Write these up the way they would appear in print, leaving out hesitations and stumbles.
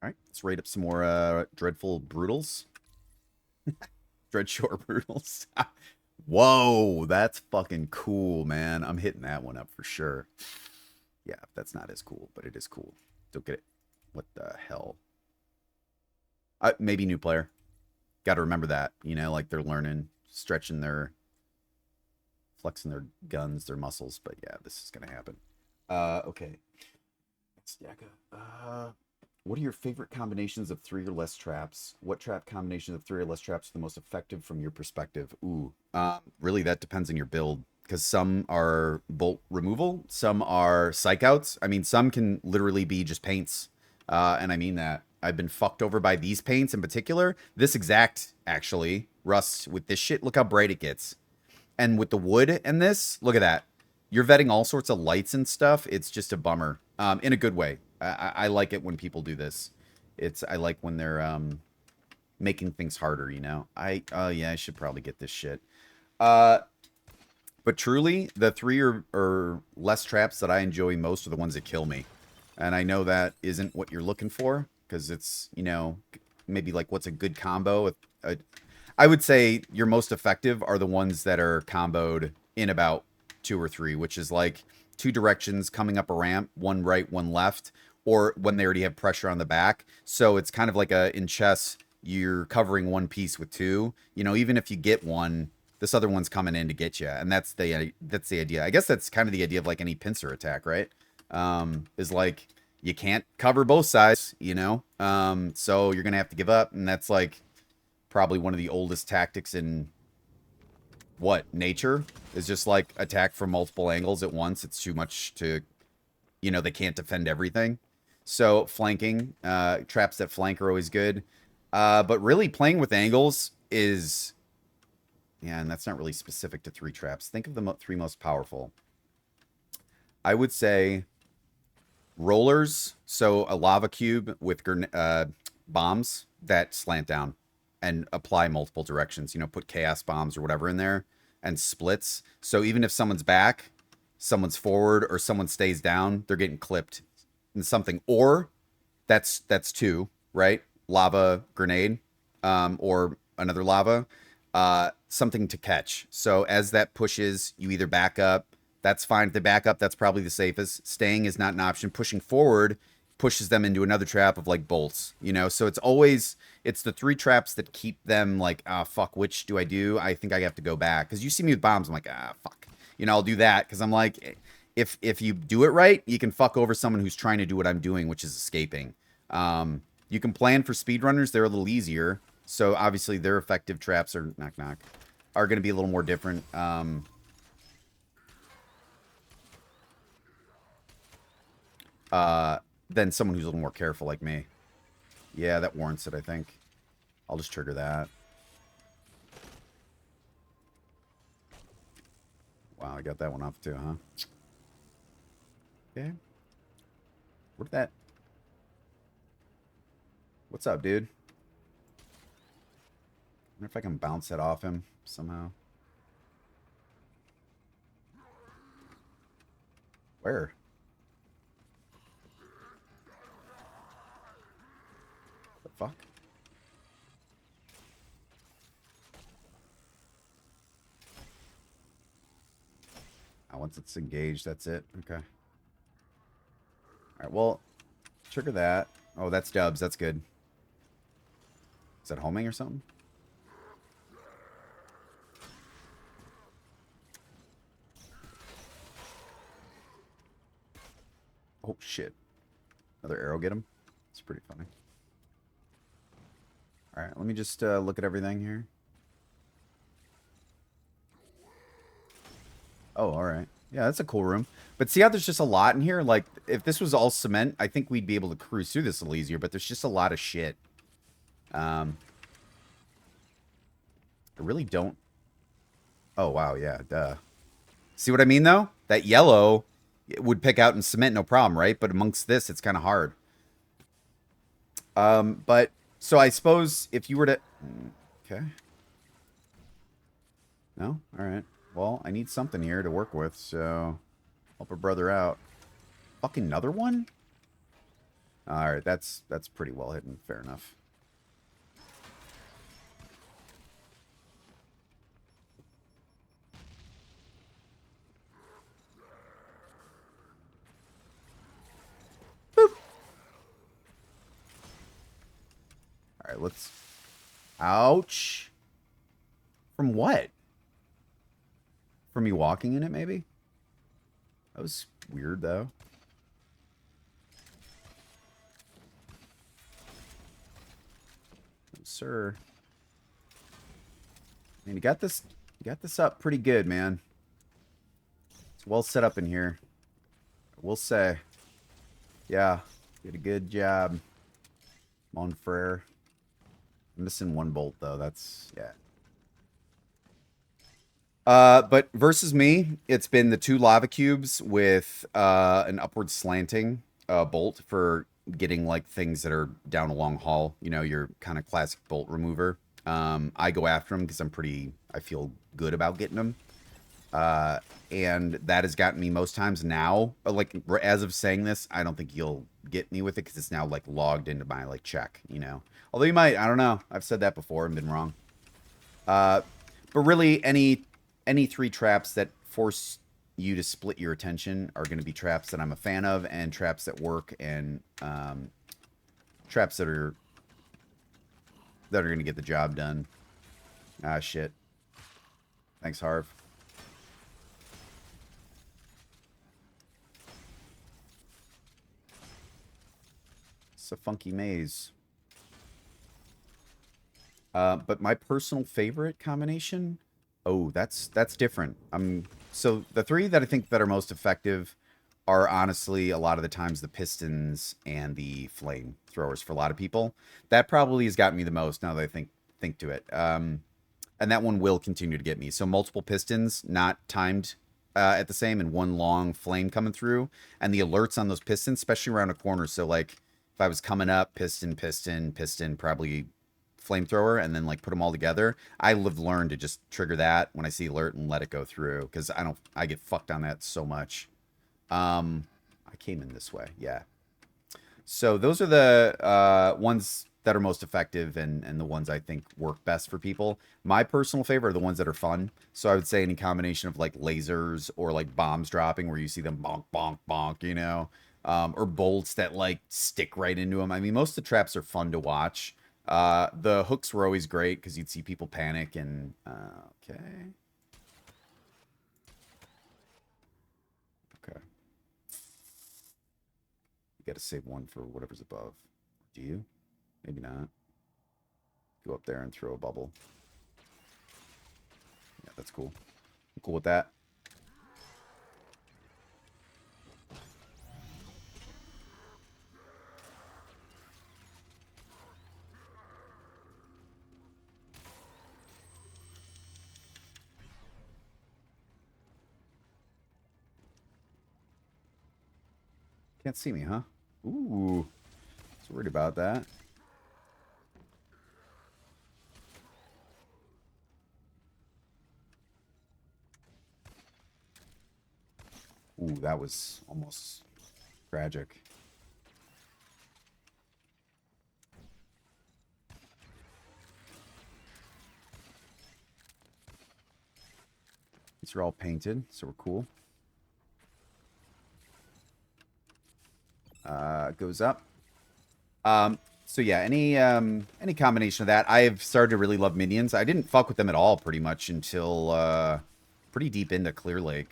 right, let's rate up some more Dreadful Brutals. Dreadshore Brutals. Whoa, that's fucking cool, man. I'm hitting that one up for sure. Yeah, that's not as cool, but it is cool. Don't get it. What the hell? Maybe new player. Got to remember that. You know, like they're learning, stretching their, flexing their guns, their muscles. But yeah, this is gonna happen. Okay. Stack up. What are your favorite combinations of three or less traps? What trap combinations of three or less traps are the most effective from your perspective? Ooh, really, that depends on your build because some are bolt removal, some are psych outs. I mean, some can literally be just paints, and I mean that. I've been fucked over by these paints in particular. This exact, actually, rust with this shit. Look how bright it gets. And with the wood and this, look at that. You're vetting all sorts of lights and stuff. It's just a bummer, in a good way. I like it when people do this. I like when they're making things harder. You know. Yeah, I should probably get this shit. But truly, the three or less traps that I enjoy most are the ones that kill me. And I know that isn't what you're looking for because it's, you know, maybe like what's a good combo. I would say your most effective are the ones that are comboed in about two or three, which is like two directions coming up a ramp, one right, one left, or when they already have pressure on the back. So it's kind of like in chess, you're covering one piece with two. You know, even if you get one, this other one's coming in to get you, and that's the idea. I guess that's kind of the idea of like any pincer attack, right? Is like you can't cover both sides, you know. So you're gonna have to give up, and that's like probably one of the oldest tactics in what nature is just like attack from multiple angles at once. It's too much to, you know, they can't defend everything. So flanking, traps that flank are always good. But really playing with angles is, yeah, and that's not really specific to three traps. Think of the three most powerful. I would say rollers. So a lava cube with bombs that slant down and apply multiple directions. You know, put chaos bombs or whatever in there and splits. So even if someone's back, someone's forward, or someone stays down, they're getting clipped in something. Or that's two, right? Lava grenade, or another lava, something to catch. So as that pushes, you either back up. That's fine. If they back up, that's probably the safest. Staying is not an option. Pushing forward pushes them into another trap of like bolts, you know? So it's the three traps that keep them like, fuck, which do I do? I think I have to go back. Because you see me with bombs, I'm like, fuck. You know, I'll do that because I'm like, if you do it right, you can fuck over someone who's trying to do what I'm doing, which is escaping. You can plan for speedrunners. They're a little easier. So obviously their effective traps are are going to be a little more different. Than someone who's a little more careful like me. Yeah, that warrants it, I think. I'll just trigger that. Wow, I got that one off too, huh? Okay. Where'd that... What's up, dude? I wonder if I can bounce that off him somehow. Where? The fuck? Once it's engaged, that's it. Okay. Alright, well, trigger that. Oh, that's dubs. That's good. Is that homing or something? Oh, shit. Another arrow get him? It's pretty funny. Alright, let me just look at everything here. Oh, alright. Yeah, that's a cool room. But see how there's just a lot in here? Like, if this was all cement, I think we'd be able to cruise through this a little easier, but there's just a lot of shit. I really don't... Oh, wow, yeah, duh. See what I mean, though? That yellow would pick out in cement, no problem, right? But amongst this, it's kind of hard. But... So I suppose if you were to... Okay. No? Alright. Well, I need something here to work with, so... Help a brother out. Fucking another one? All right, that's pretty well hidden. Fair enough. Boop. All right, let's. Ouch. From what? From me walking in it, maybe? That was weird, though. Oh, sir. I mean, you got this up pretty good, man. It's well set up in here. I will say. Yeah, did a good job. Mon frere. I'm missing one bolt, though. That's, yeah. But versus me, it's been the 2 lava cubes with an upward slanting bolt for getting like things that are down a long haul. You know, your kind of classic bolt remover. I go after them because I feel good about getting them. And that has gotten me most times now. Like, as of saying this, I don't think you'll get me with it because it's now like logged into my like check, you know. Although you might, I don't know. I've said that before and been wrong. But really, any 3 traps that force you to split your attention are going to be traps that I'm a fan of, and traps that work, and traps that are going to get the job done. Ah, shit. Thanks, Harv. It's a funky maze. But my personal favorite combination... Oh, that's different. So the 3 that I think that are most effective are honestly a lot of the times the pistons and the flame throwers for a lot of people. That probably has gotten me the most now that I think to it. And that one will continue to get me. So multiple pistons, not timed at the same, and one long flame coming through, and the alerts on those pistons, especially around a corner. So like if I was coming up, piston, probably flamethrower, and then like put them all together. I've learned to just trigger that when I see alert and let it go through, because I get fucked on that so much. I came in this way, yeah. So those are the ones that are most effective, and the ones I think work best for people. My personal favorite are the ones that are fun. So I would say any combination of like lasers or like bombs dropping where you see them bonk, bonk, bonk, you know, or bolts that like stick right into them. I mean, most of the traps are fun to watch. The hooks were always great because you'd see people panic and, okay. Okay. You gotta save one for whatever's above. Do you? Maybe not. Go up there and throw a bubble. Yeah, that's cool. I'm cool with that. Can't see me, huh? Ooh. I was worried about that. Ooh, that was almost tragic. These are all painted, so we're cool. Goes up. So yeah, any combination of that. I've started to really love minions. I didn't fuck with them at all pretty much until pretty deep into Clear Lake.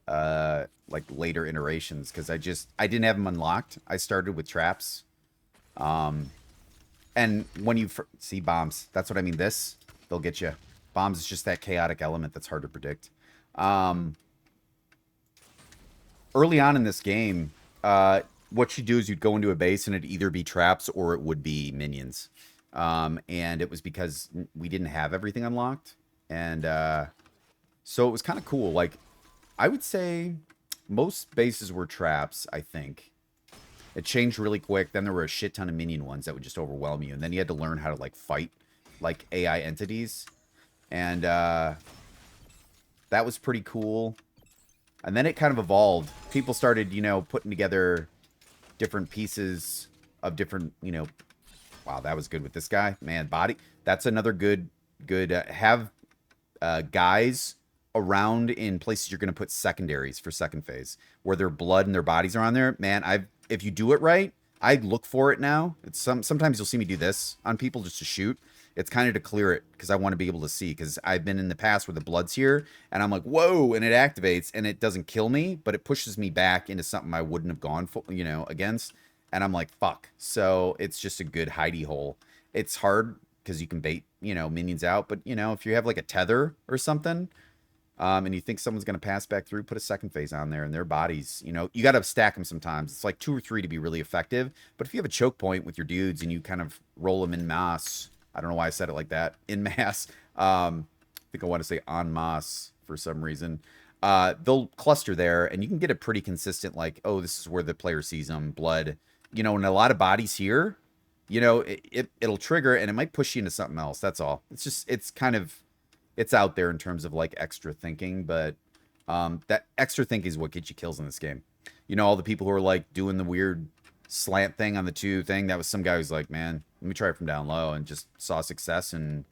Like later iterations, because I didn't have them unlocked. I started with traps. And when you see bombs, that's what I mean. They'll get you. Bombs is just that chaotic element that's hard to predict. Early on in this game, what you do is you'd go into a base and it'd either be traps or it would be minions. And it was because we didn't have everything unlocked. And so it was kind of cool. Like, I would say most bases were traps, I think. It changed really quick. Then there were a shit ton of minion ones that would just overwhelm you. And then you had to learn how to, like, fight, like, AI entities. And that was pretty cool. And then it kind of evolved. People started, you know, putting together different pieces of different, you know. Wow, that was good with this guy. Man, body. That's another good have guys around in places you're going to put secondaries for second phase where their blood and their bodies are on there. Man, if you do it right, I look for it now. It's sometimes you'll see me do this on people just to shoot. It's kind of to clear it because I want to be able to see, because I've been in the past where the blood's here and I'm like, whoa, and it activates and it doesn't kill me, but it pushes me back into something I wouldn't have gone for, you know, against. And I'm like, fuck. So it's just a good hidey hole. It's hard because you can bait, you know, minions out, but you know, if you have like a tether or something, and you think someone's going to pass back through, put a second phase on there, and their bodies, you know, you got to stack them sometimes. It's like 2 or 3 to be really effective. But if you have a choke point with your dudes and you kind of roll them in masse, I don't know why I said it like that, in mass. I think I want to say en masse for some reason. They'll cluster there, and you can get a pretty consistent, like, oh, this is where the player sees them, blood. You know, and a lot of bodies here, you know, it'll trigger, and it might push you into something else. That's all. It's just, it's kind of, it's out there in terms of like extra thinking, but that extra thinking is what gets you kills in this game. You know, all the people who are like doing the weird slant thing on the 2 thing, that was some guy who's like, man, let me try it from down low, and just saw success and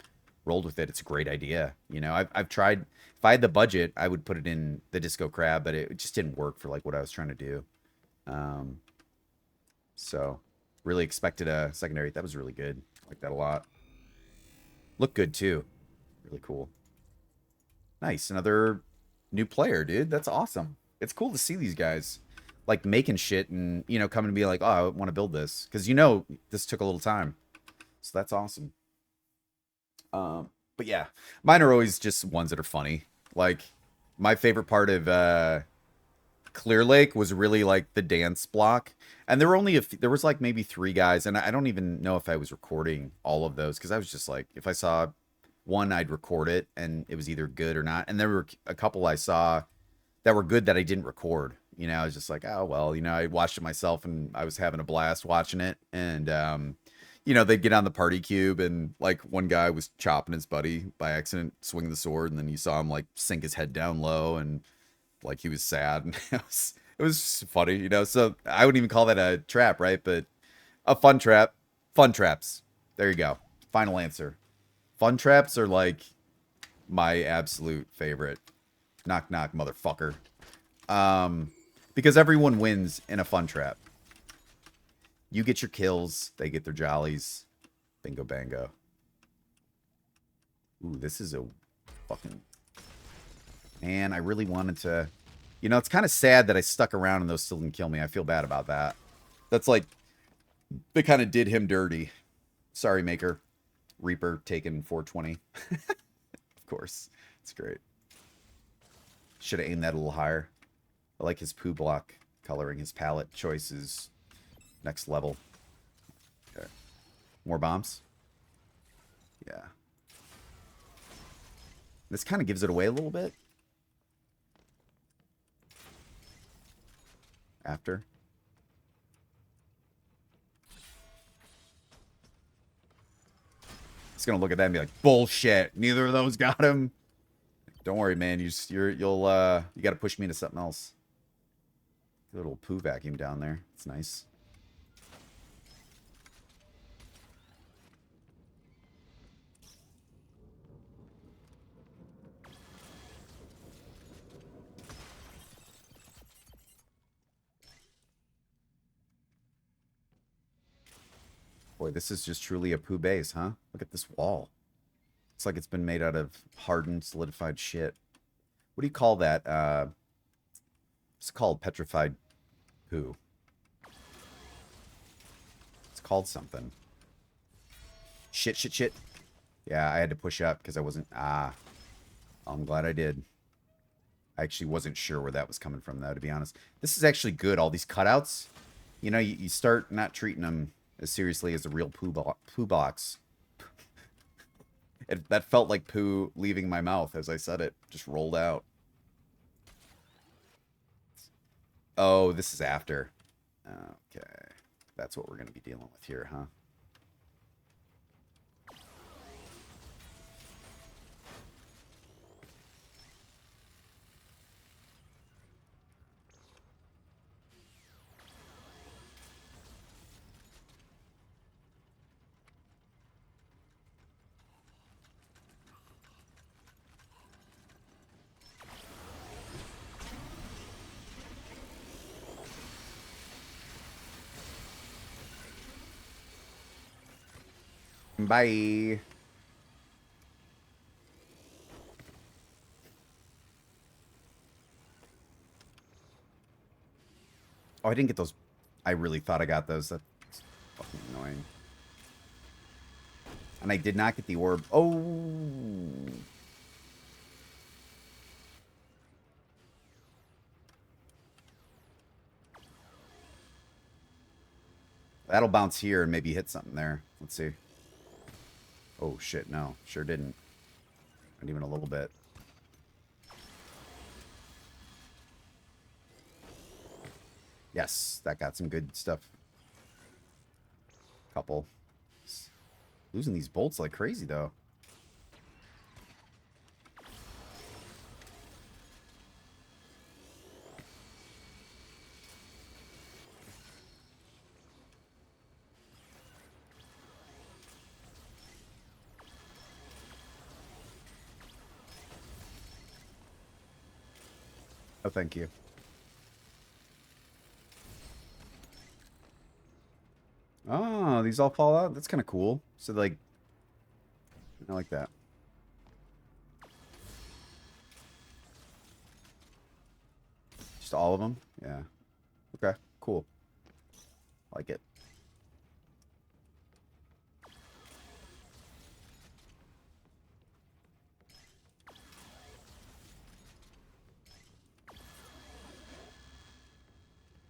rolled with it. It's a great idea. You know, I've tried, if I had the budget, I would put it in the disco crab, but it just didn't work for like what I was trying to do. So really expected a secondary. That was really good. I like that a lot. Looked good too. Really cool. Nice. Another new player, dude. That's awesome. It's cool to see these guys like making shit and, you know, coming to be like, oh, I want to build this. Because, you know, this took a little time. So that's awesome. But yeah, mine are always just ones that are funny. Like, my favorite part of Clear Lake was really like the dance block. And there were only there was like maybe 3 guys. And I don't even know if I was recording all of those, because I was just like, if I saw one, I'd record it, and it was either good or not. And there were a couple I saw that were good that I didn't record. You know, I was just like, oh, well, you know, I watched it myself and I was having a blast watching it. And, you know, they'd get on the party cube and like one guy was chopping his buddy by accident, swing the sword. And then you saw him like sink his head down low and like he was sad. And it was just funny, you know? So I wouldn't even call that a trap, right? But a fun trap, fun traps. There you go. Final answer. Fun traps are like my absolute favorite. Knock, knock, motherfucker. Because everyone wins in a fun trap. You get your kills, they get their jollies. Bingo bango. Ooh, this is a fucking... Man, I really wanted to... You know, it's kind of sad that I stuck around and those still didn't kill me. I feel bad about that. That's like... They kind of did him dirty. Sorry, Maker. Reaper taking 420. Of course. It's great. Should have aimed that a little higher. I like his poo block coloring. His palette choices. Next level. Okay. More bombs? Yeah. This kind of gives it away a little bit. After. He's gonna look at that and be like, bullshit. Neither of those got him. Don't worry, man. You got to push me into something else. A little poo vacuum down there. It's nice. Boy, this is just truly a poo base, huh? Look at this wall. It's like it's been made out of hardened, solidified shit. What do you call that? It's called petrified poo. It's called something. Shit, shit, shit. Yeah, I had to push up because I wasn't... I'm glad I did. I actually wasn't sure where that was coming from, though, to be honest. This is actually good, all these cutouts. You know, you start not treating them as seriously as a real poo box. That felt like poo leaving my mouth as I said it. Just rolled out. Oh, this is after. Okay. That's what we're going to be dealing with here, huh? Bye. Oh, I didn't get those. I really thought I got those. That's fucking annoying. And I did not get the orb. Oh. That'll bounce here and maybe hit something there. Let's see. Oh, shit. No. Sure didn't. Not even a little bit. Yes. That got some good stuff. Couple. Losing these bolts like crazy, though. Oh, thank you. Oh, these all fall out? That's kind of cool. So, like, I like that. Just all of them? Yeah. Okay, cool. I like it.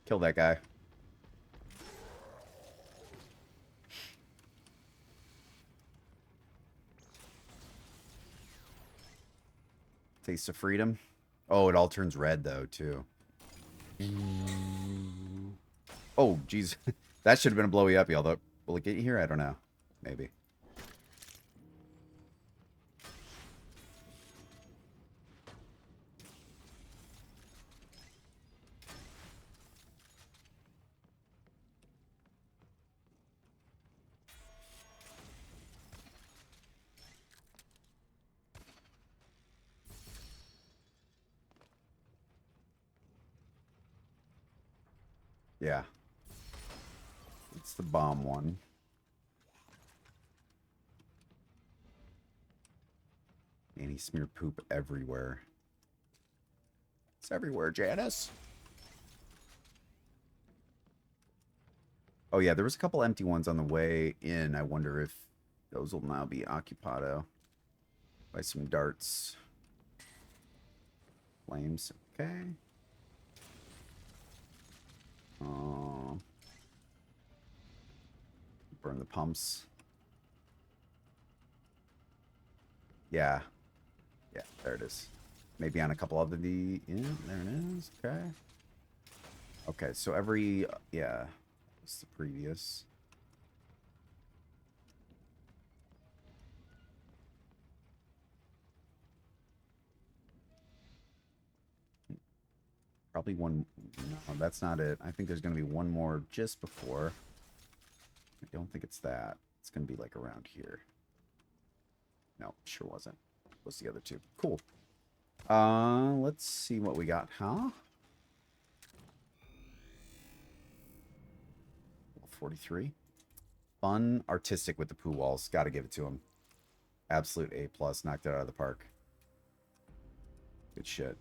Kill that guy. Taste of freedom. Oh, it all turns red, though, too. Oh, jeez. That should have been a blowy uppy, although... Will it get you here? I don't know. Maybe. Yeah. It's the bomb one. And he smeared poop everywhere. It's everywhere, Janice. Oh, yeah, there was a couple empty ones on the way in. I wonder if those will now be occupado by some darts. Flames. Okay. Burn the pumps. Yeah. Yeah, there it is. Maybe on a couple other the... Yeah, there it is. Okay. Okay, so every... Yeah. What's the previous? Probably one... No, that's not it. I think there's going to be one more just before. I don't think it's that. It's going to be like around here. No, sure wasn't. What's the other two? Cool. Let's see what we got, huh? 43. Fun, artistic with the poo walls. Got to give it to him. Absolute A+. Knocked it out of the park. Good shit.